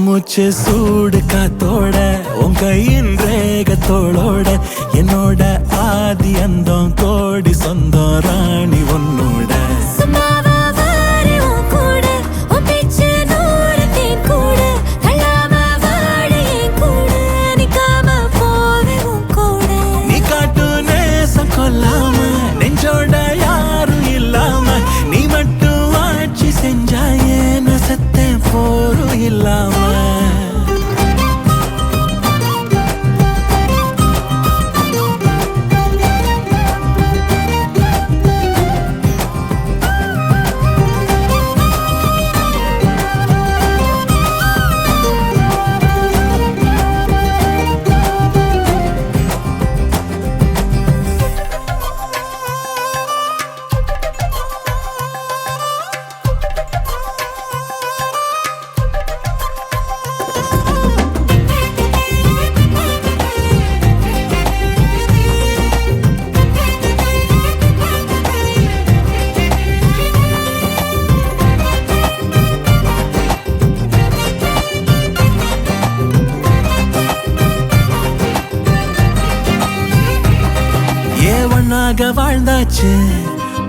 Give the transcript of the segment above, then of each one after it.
மூச்சு சூடு காத்தோட உன் கையின் ரேகத்தோளோட என்னோட ஆதி அந்தம் கோடி சொந்தம் ராணி உன்னோட நீ காட்டு நேசம் கொல்லாம நெஞ்சோட யாரும் இல்லாம நீ மட்டும் ஆட்சி செஞ்சாயே நசத்தே போரும் இல்லாம வாழ்ந்தாச்சு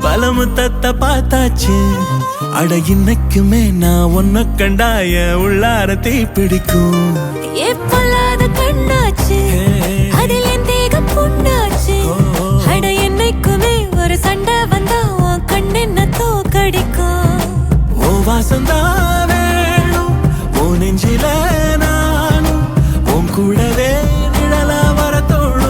பல முத்தத்தை பார்த்தாச்சு அட இன்னைக்குமே நான் உன்ன கண்டாய உள்ளார தீ பிடிக்கும் கண்ணாச்சு அதில் என் தேகம் புண்ணாச்சு அட என்னைக்குமே ஒரு சண்டை வந்தா உன் கண்ணென்ன தோக்கடிக்கும் ஓ வாசந்தான் வேணும் ஓ நெஞ்சில நானும் உன் கூடவே நிழலா வர தோணும்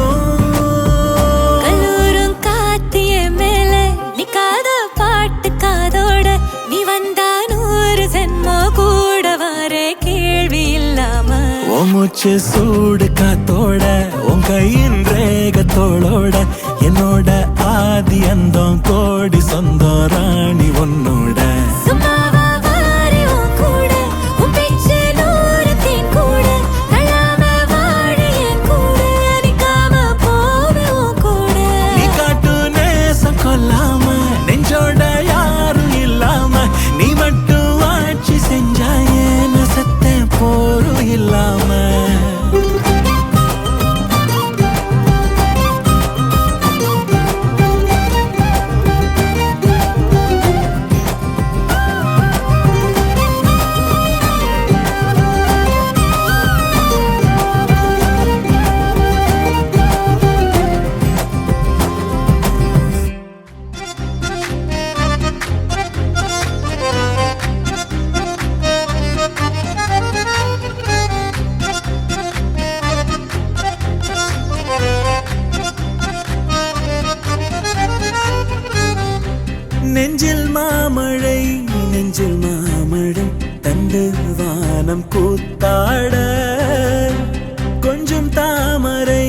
பாட்டுக்காதோட நீ வந்தா 100 ஜென்மம் கூட வர கேள்வி இல்லாம மூச்சு சூடு காத்தோட உன் கையின் ரேகத்தோளோட என்னோட ஆதி அந்தம் கோடி சொந்தம் ராணி உன்னோட வானம் கூத்தாட கொஞ்சம் தாமரை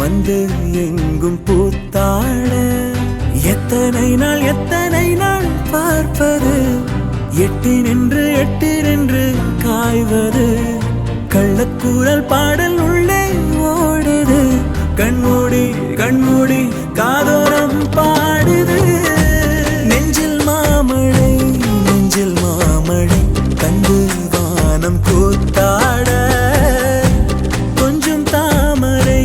வந்து எங்கும் பூத்தாட எத்தனை நாள் பார்ப்பது எட்டி நின்று காய்வது கள்ளக்கூறல் பாடல் உள்ளே ஓடுது கண்மூடி காதோரம் பாடுது நெஞ்சில் மாமழை கண்டு வானம் கூத்தாட கொஞ்சம் தாமரை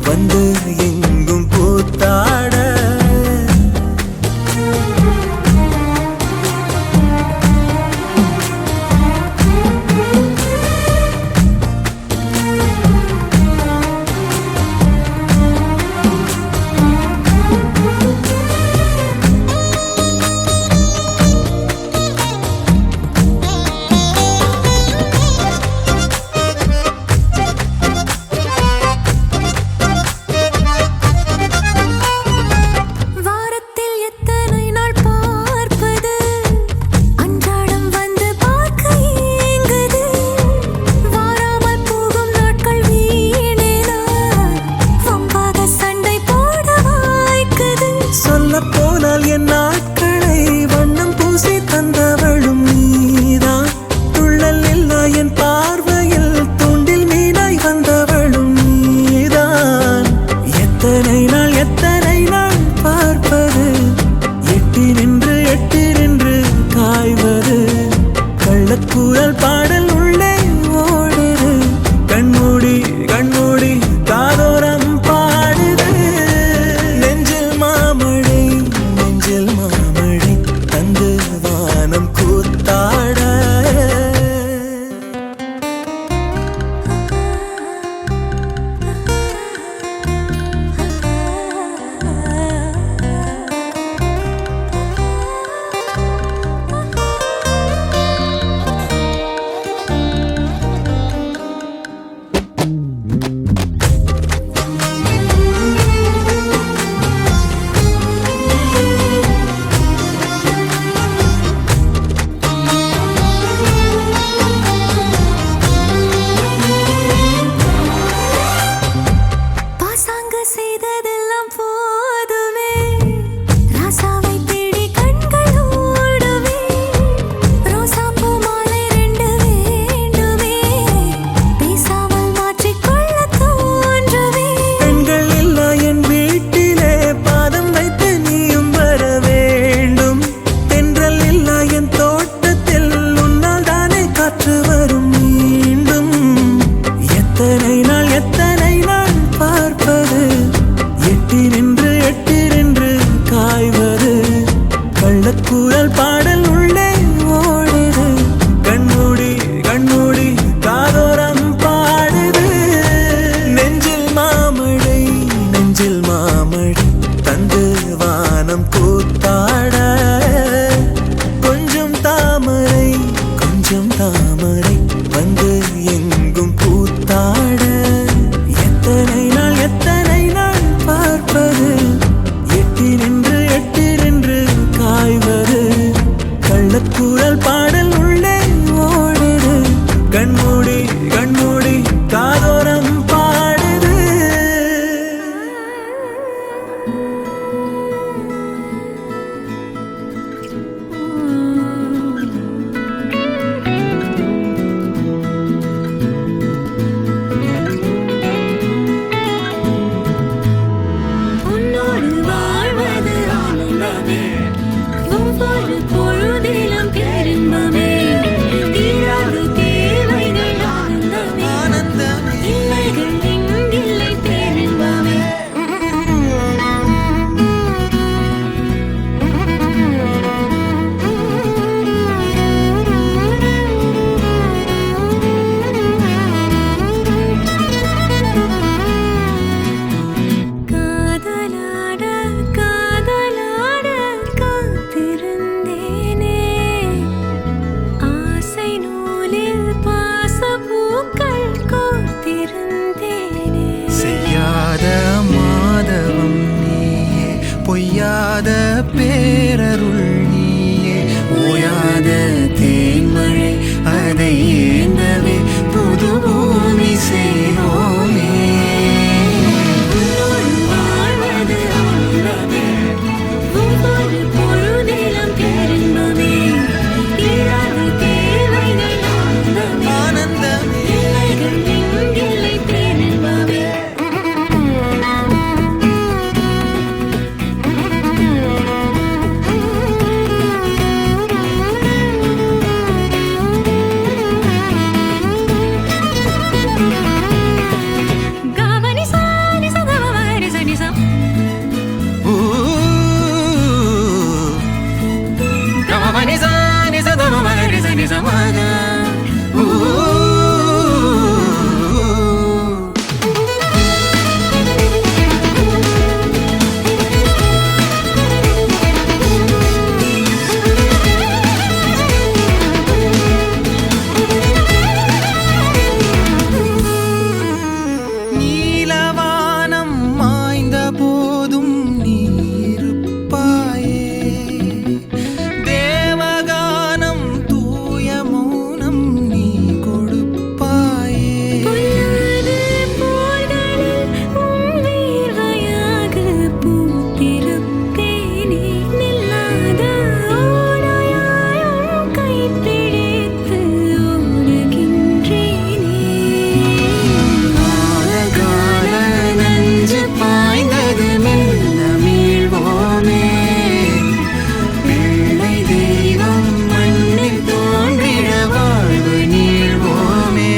வந்து எங்கும் பூத்தாட போனால் என் நாட்களை வண்ணம் பூசி தந்தவளும் நீதான் துள்ளல் இல்லா என் பார்வையில் தூண்டில் மீனாய் வந்தவளும் நீதான் எத்தனை நாள் பார்ப்பது எட்டி நின்று காய்வது கள்ளக்கூறல் பாடல் உள்ளே ஓடுது கண்மூடி காதோரம் பாடுது நெஞ்சில் மாமழை தந்து வானம் கூத்தாட செய்ததெல்லாம் போதுமே ராசாவை தேடி கண்கள் ஓடுமே ரோசாப்பூ மாலை 2 வேண்டுமே பேசாமல் மாற்றிக்கொள்ள தோன்றுமே பெண்கள் இல்லா என் வீட்டிலே பாதம் வைத்து நீயும் வர வேண்டும் தென்றல் இல்லா என் தோட்டத்தில் உன்னால் தானே காற்று வரும் மீண்டும் எத்தனை நாள் பார்ப்பது எட்டி நின்று காய்வது கள்ளக்கூறல் பாடல் உள்ளே ஓடுது கண்மூடி காதோரம் பாடுது நெஞ்சில் மாமழை தந்து வானம் கூத்தாட கொஞ்சம் தாமரை வந்து எங்கும் பூத்தாட எத்தனை நாள் பார்ப்பது எட்டி நின்று காய்வது கள்ளக்கூறல் பாடல் உள்ளே ஓடுது கண்மூடி காதோரம் பாடுது ஒவ்வொரு பொழுதிலும் பேரின்பமே தீராது தேவைகள் ஆனந்தமே இல்லைகள் எங்கில்லை பேரின்பமே பொய்யாத பேரருள் நீயே ஓயாத சமாதான் நீலவானம் மாய்ந்த போதும் நீ இருப்பாயே தேவகானம் தூய மௌனம் நீ கொடுப்பாயே பொல்லாத போர்களில் உன் வீர்வையாக பூத்திருப்பேனே நில்லாத ஓடையாய் உன் கைப்பிடித்து ஓடுகின்றேனே கால நஞ்சு பாய்ந்தது மெல்ல மீள்வோமே பிள்ளை தெய்வம் மண்ணில் தோன்றிட வாழ்வு நீள்வோமே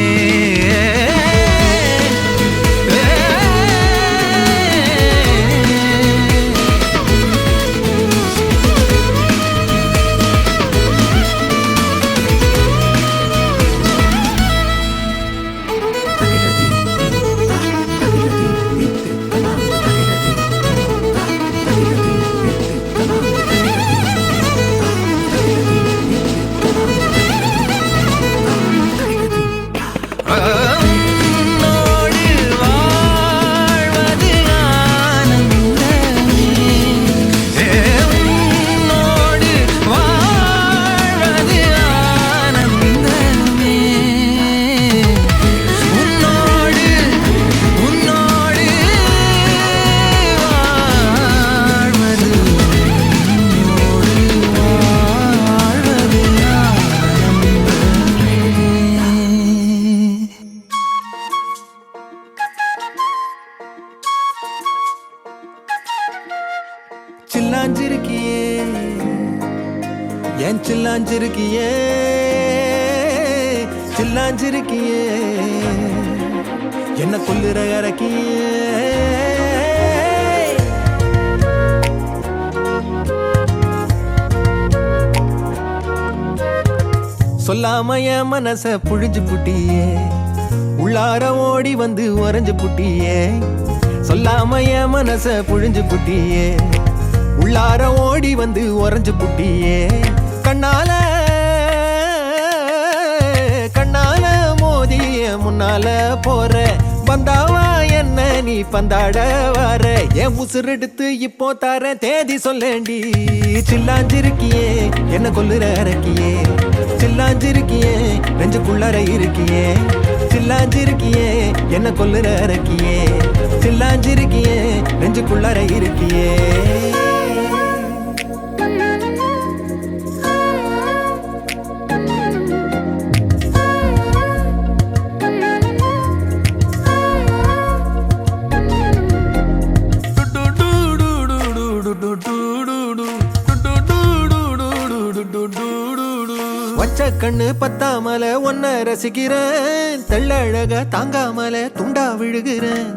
உன்னோடு வாழ்வது ஆனந்தமே உன்னோடு வாழ்வது ஆனந்தமே உன்னோடு உன்னோடு வாழ்வது உன்னோடு வாழ்வது ஆனந்தமே சில்லாஞ்சிருக்கியே ஏன் சில்லாஞ்சிருக்கியே சில்லாஞ்சிருக்கியே என்ன கொல்லுற இறக்கியே சொல்லாம என் மனச புழிஞ்சு புட்டியே உள்ளார ஓடி வந்து உறைஞ்சு புட்டியே சொல்லாம என் மனச புழிஞ்சு புட்டியே உள்ளார ஓடி வந்து உறைஞ்சு புட்டியே கண்ணால கண்ணால மோதிய முன்னால போற வந்தாவா என்ன நீ பந்தாட வர என் உசுரெடுத்து இப்போ தர தேதி சொல்லேண்டி சில்லாஞ்சிருக்கியே என்ன கொல்லுற இறக்கியே சில்லாஞ்சிருக்கியே நெஞ்சுக்குள்ளற இருக்கியே சில்லாஞ்சிருக்கியே என்ன கொல்லுற இறக்கியே சில்லாஞ்சிருக்கியே நெஞ்சுக்குள்ளற இருக்கியே வச்ச கண்ணு பத்தாமல ஒன்ன ரசிக்கிறேன் தெள்ளழக தாங்காமல துண்டா விழுகிறேன்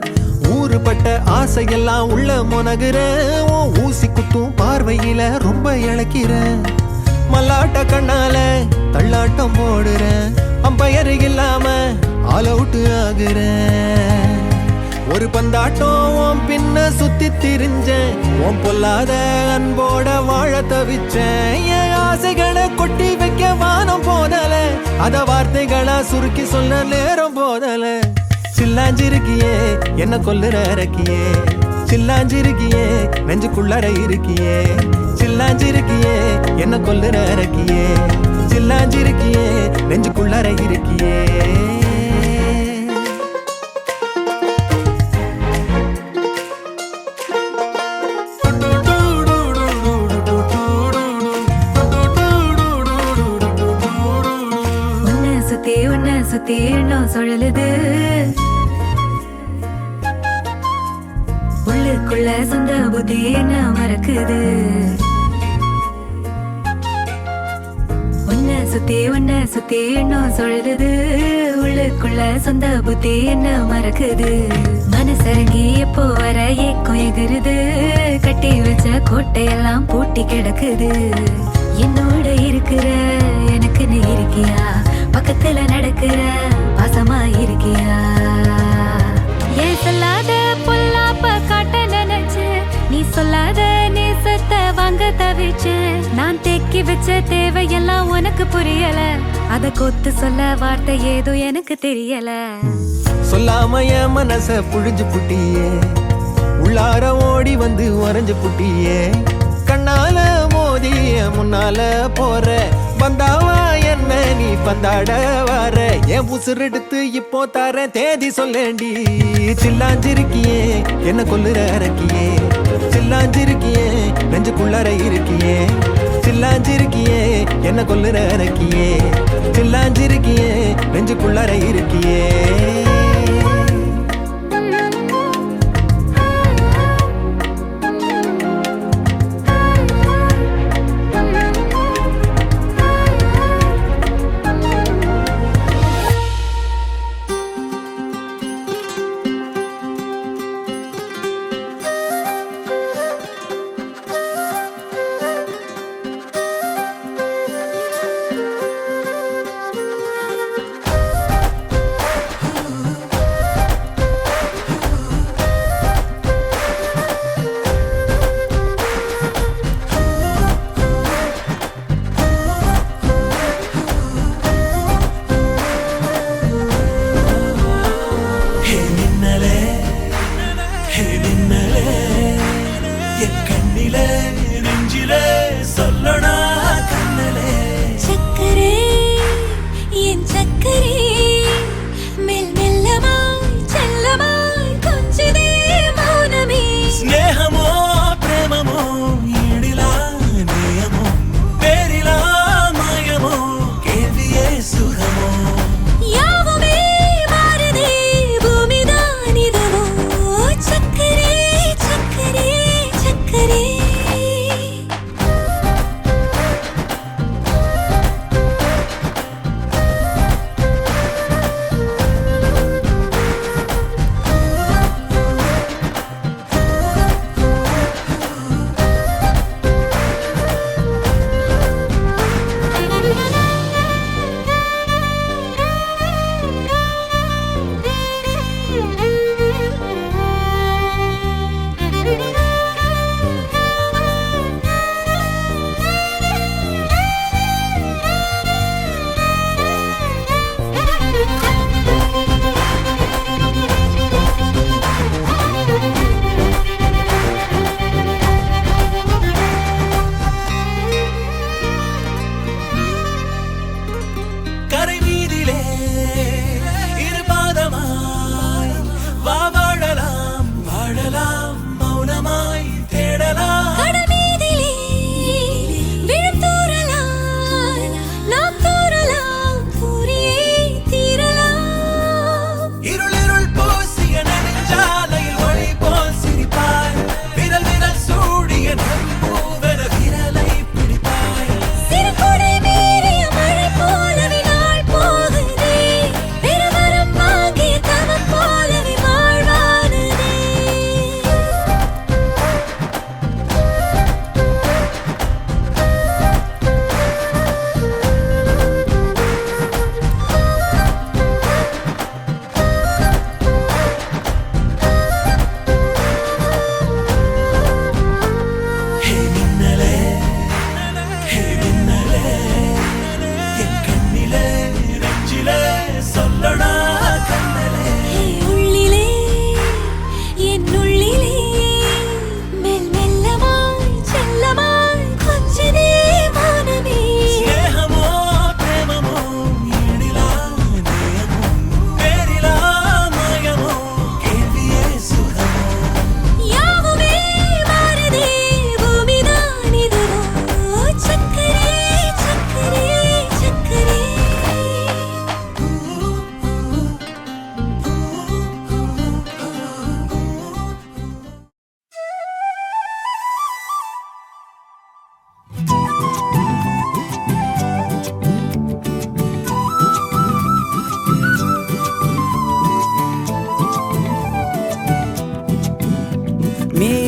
ஊறுபட்ட ஆசையெல்லாம் உள்ள முனகுறேன் உன் ஊசி குத்தும் பார்வையில ரொம்ப இழக்கிறேன் மல்லாட்ட கண்ணால தள்ளாட்டம் போடுறேன் அம்பயர் இல்லாம ஆல் அவுட் ஆகுறேன் ஒரு பந்தாட்டம் உன் பின்ன சுத்தி திரிஞ்சேன் உன் பொல்லாத அன்போட வாழ தவிச்சேன் என் ஆசைகளை கொட்டி வைக்க வானம் போதல அத வார்த்தைகளா சுருக்கி சொல்ல நேரம் போதல சில்லாஞ்சிருக்கியே என்ன கொல்லுற இறக்கியே சில்லாஞ்சிருக்கியே நெஞ்சுக்குள்ளற இருக்கியே சில்லாஞ்சிருக்கியே என்ன கொல்லுற இறக்கியே சில்லாஞ்சிருக்கியே நெஞ்சுக்குள்ளற இருக்கியே சுத்தி எண்ணம் சுழலுது உள்ளுக்குள்ள சொந்த புத்தி என்ன மறக்குது உன்னை சுத்தி எண்ணம் சுழலுது உள்ளுக்குள்ள சொந்த புத்தி என்ன மறக்குது மனசரங்கி எப்போ வர ஏக்கம் எகுருது கட்டி வச்ச கோட்டையெல்லாம் பூட்டி கிடக்குது என்னோட இருக்கிற எனக்கு நீ இருக்கியா அழிச்சேன். நான் தேக்கி வச்ச தேவையெல்லாம் உனக்கு புரியல. அத கொத்து சொல்ல வார்த்தை ஏதோ எனக்கு தெரியல. சொல்லாம என் மனச புழிஞ்சு புட்டியே, உள்ளார ஓடி வந்து உறைஞ்சு புட்டியே. கண்ணால மோதி முன்னால போற, வந்தாவா என்ன நீ பந்தாட வர. என் உசுரெடுத்து இப்போ தர தேதி சொல்லேண்டி. சில்லாஞ்சிருக்கியே என்ன கொல்லுற அரக்கியே, சில்லாஞ்சிருக்கியே நெஞ்சுக்குள்ளார இருக்கியே. சில்லாஞ்சிருக்கியே என்ன கொல்லுற அரக்கியே, சில்லாஞ்சிருக்கியே நெஞ்சுக்குள்ளார இருக்கியே.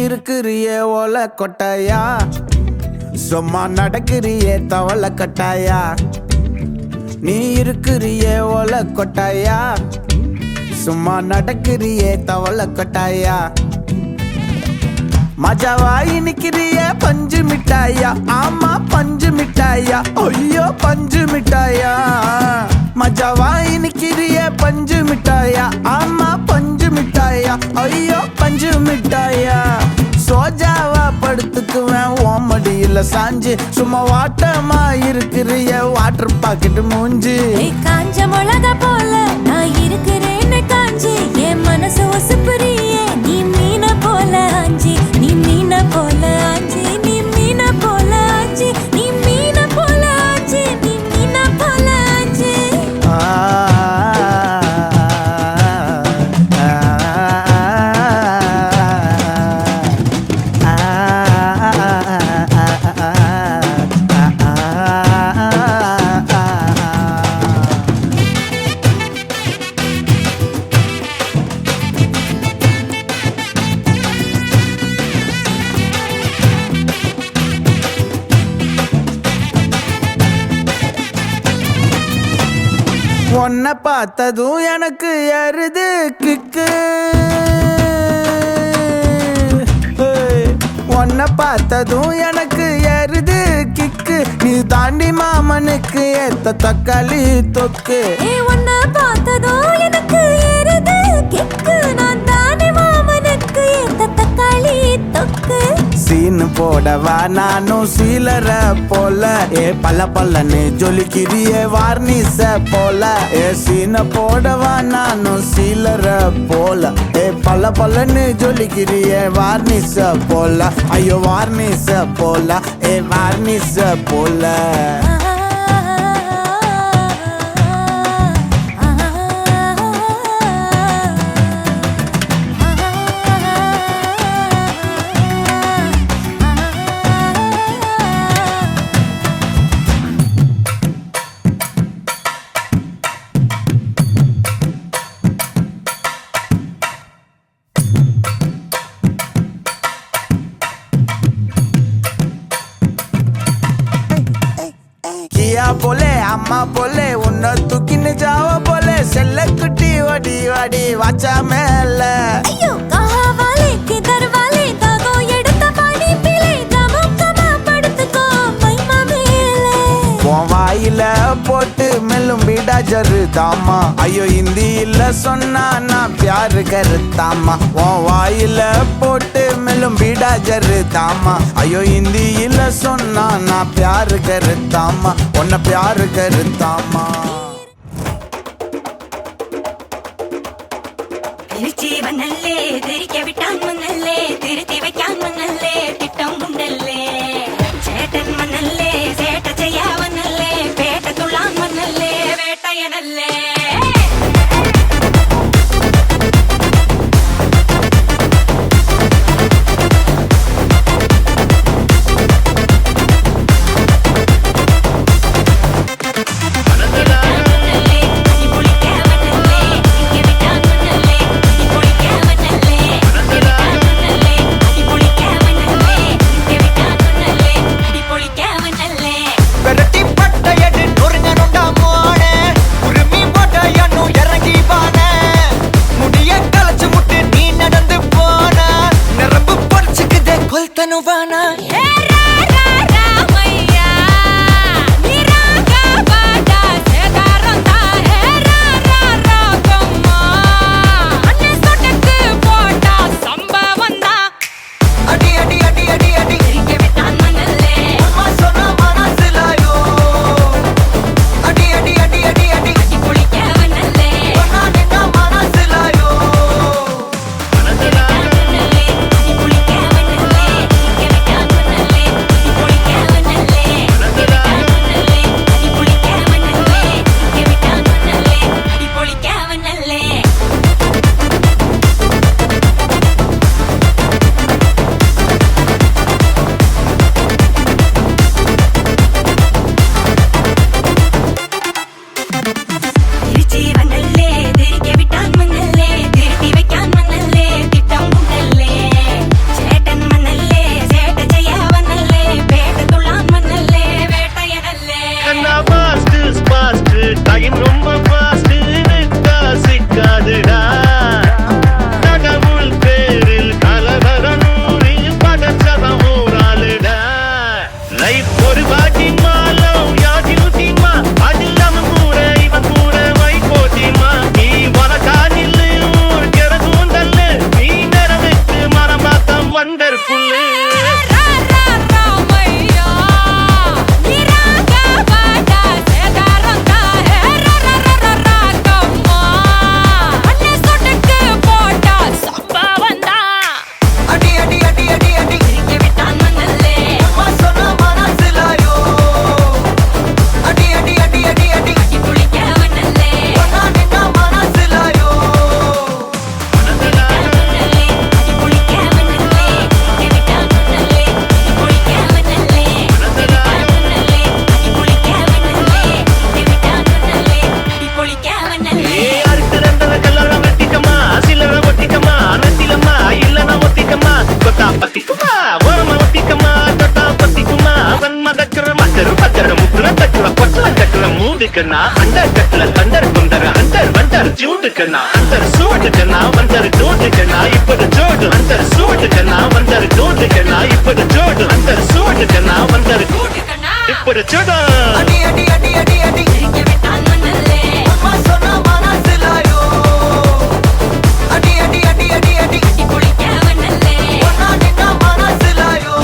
இருக்கிறியே ஓலை கொட்டாயா, சும்மா நடக்கிறியே தவளை கட்டாயா. நீ இருக்கிறியே ஓலை கொட்டாயா, சும்மா நடக்கிறியே தவளை கொட்டாயா. மஜாவாய் நிக்கிறிய பஞ்சு மிட்டாயா ஆமா பஞ்சு மிட்டாயா ஐயோ பஞ்சு மிட்டாயா மஜாவாய் நிக்கிறிய பஞ்சு மிட்டாயா ஆமா பஞ்சு மிட்டாயா ஐயோ பஞ்சு மிட்டாயா சோஜாவா படுத்துக்குவேன் ஓமடியில சாஞ்சு சும்மா வாட்டமா இருக்கிறிய வாட்டர் பாக்கெட் மூஞ்சி காஞ்ச மிளகா போல நான் இருக்கிறேன்னு காஞ்சி என் மனசு ஒசுப்புறியே நீ மீன போல ஆஞ்சி நீ மீன போல ஆஞ்சி நீ மீன போல ஆஞ்சி நீ மீன போல ஆஞ்சி நீ மீன போல ஆஞ்சி உன்னை பார்த்ததும் எனக்கு எருது கிக்கு உன்னை பார்த்ததும் எனக்கு எருது கிக்கு நீ தாண்டி மாமனுக்கு ஏத்த தக்காளி தொக்கு உன்னை பார்த்ததும் எனக்கு ஏறுது கிக்கு நான் தானே மாமனுக்கு ஏத்த தக்காளி தொக்கு சீனு போடவா நானும் சீலர போல பல்ல பல்லன்னு ஜொலிக்கிறியே வார்னிச போல சீன போடவா நானும் சீலர போல பல்ல பல்லன்னு ஜொலிக்கிறியே வார்னிச போல ஐயோ வார்னிச போல வார்னிச போல கியா போலே அம்மா போலே உன்னை தூக்கின்னு ஜாவ போலே செல்ல குட்டி வடி வடி வாச்சா மேல ஐயோ கஹா வாலே கிதர் வாலே தாகோ எடுத்த பாடி பிளே கமக்கமா படுத்துக்கோ மைமா மேலே உன் வாயில போட்டு மெல்லும் பீடா ஜரு தாமா ஐயோ ஹிந்தியில சொன்னா நான் பியாரு கருத்தாமா உன் வாயில போட்டு மெல்லும் பீடா ஜரு தாமா ஐயோ ஹிந்தியில சொன்னா நான் பியாரு கருத்தாமா உன்னை பியாரு கருத்தாமா திருச்சி வந்தல்லே திரிக்க விட்டான் முன்னல்லே திருத்தி வைக்கான் முன்னல்லே திட்டம் முன்னல்லே சேட்டன் மன்னல்லே சேட்ட செய்ய வந்தல்லே பேட்ட துள்ளான் மன்னல்லே வேட்டையனல்லே கட்டுல மூடுக்கண்ணா அண்டர் கட்டுல தண்டர் குந்தர அண்டர் வண்டர் ஜூடுக்கண்ணா அண்டர் சூடுக்கண்ணா வண்டர் டூடுக்கண்ணா இப்பது ஜோடு அண்டர் சூடுக்கண்ணா வண்டர் டூடுக்கண்ணா இப்பது ஜோடு அண்டர் சூடுக்கண்ணா வண்டர் இப்பது ஜோடு அடி அடி அடி அடி அடி இங்கே விட்டான் மண்ணல்லே அம்மா சொன்னா மனசிலாயோ அடி அடி அடி அடி அடி குளிக்க மண்ணல்லே ஒன்னா நின்னா மனசிலாயோ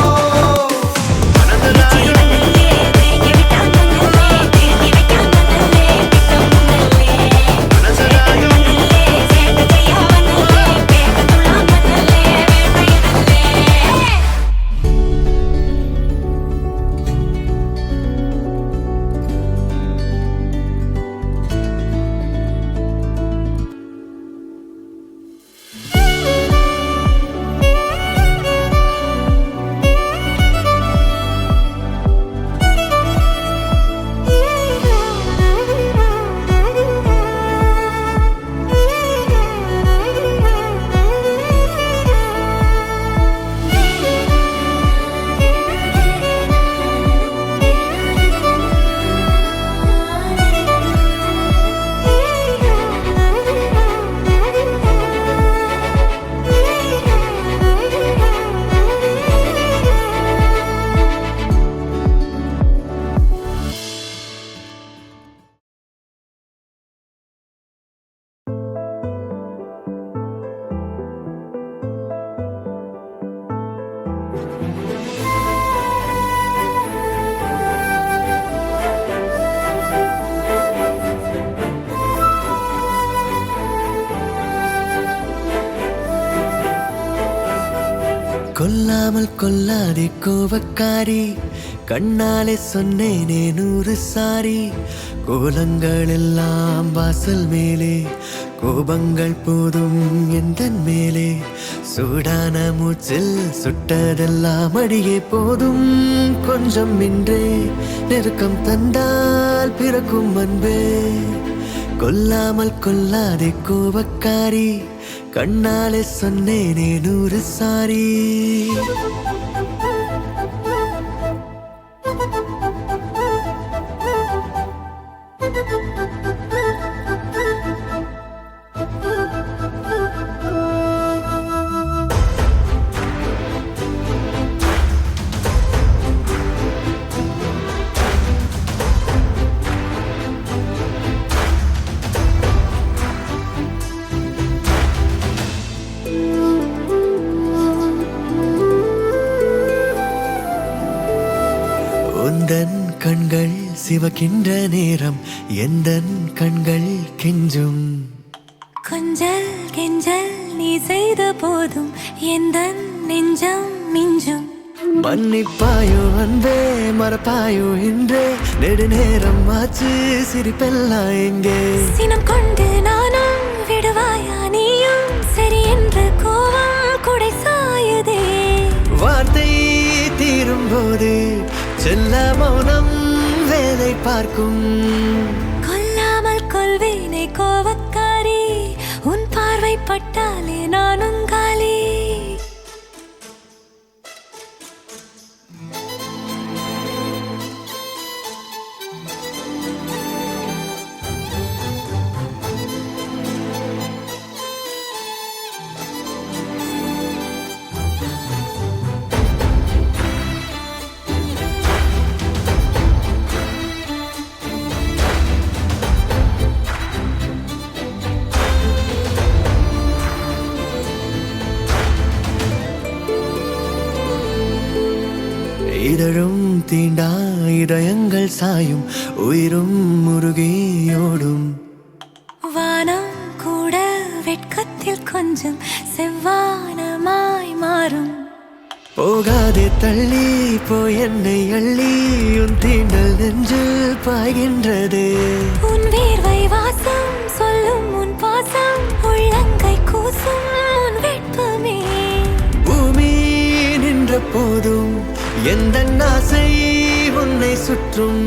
கொல்லாமல் கொல்லாதே கோபக்காரி கண்ணாலே சொன்னேனே 100 சாரி கோலங்கள் எல்லாம் வாசல் மேலே கோபங்கள் போதும் எந்தன் மேலே சூடான மூச்சில் சுட்டதெல்லாம் அடியே போதும் கொஞ்சம் இன்றே நெருக்கம் தந்தால் பிறக்கும் அன்பே கொல்லாமல் கொல்லாதே கோபக்காரி கண்ணாலே சொன்னேனே 100 சாரி உந்தன் கண்கள் சிவக்கின்ற நேரம் எந்தன் கண்கள் கெஞ்சும் கொஞ்சல் கெஞ்சல் நீ செய்த போதும் எந்தன் நெஞ்சம் மிஞ்சும் மன்னிப்பாயோ அன்பே மறப்பாயோ இன்றே நெடுநேரம் ஆச்சு சிரிப்பெல்லாம் எங்கே சினம் கொண்டு நானும் விடுவாயா நீயும் சரி என்ற கோவம் குடை சாயுதே வார்த்தை தீரும் போது செல்ல மௌனம் வேலை பார்க்கும் கொல்லாமல் கொள்வேனே கோவக்காரி உன் பார்வை பட்டாலே நான் உங்காலி இதழும் தீண்டா இதயங்கள் சாயும் உயிரும் முருகியோடும் வானம் கூட வெட்கத்தில் கொஞ்சம் செவ்வானமாய் மாறும் போகாதே தள்ளி போய் என்னை அள்ளி உன் தீண்டல் நெஞ்சில் பாய்கின்றது உன் வேர்வை வாசம் சொல்லும் உன் பாசம் உள்ளங்கை கூசும் உன் வெட்பமே பூமி நின்ற போதும் எந்த ஆசை உன்னை சுற்றும்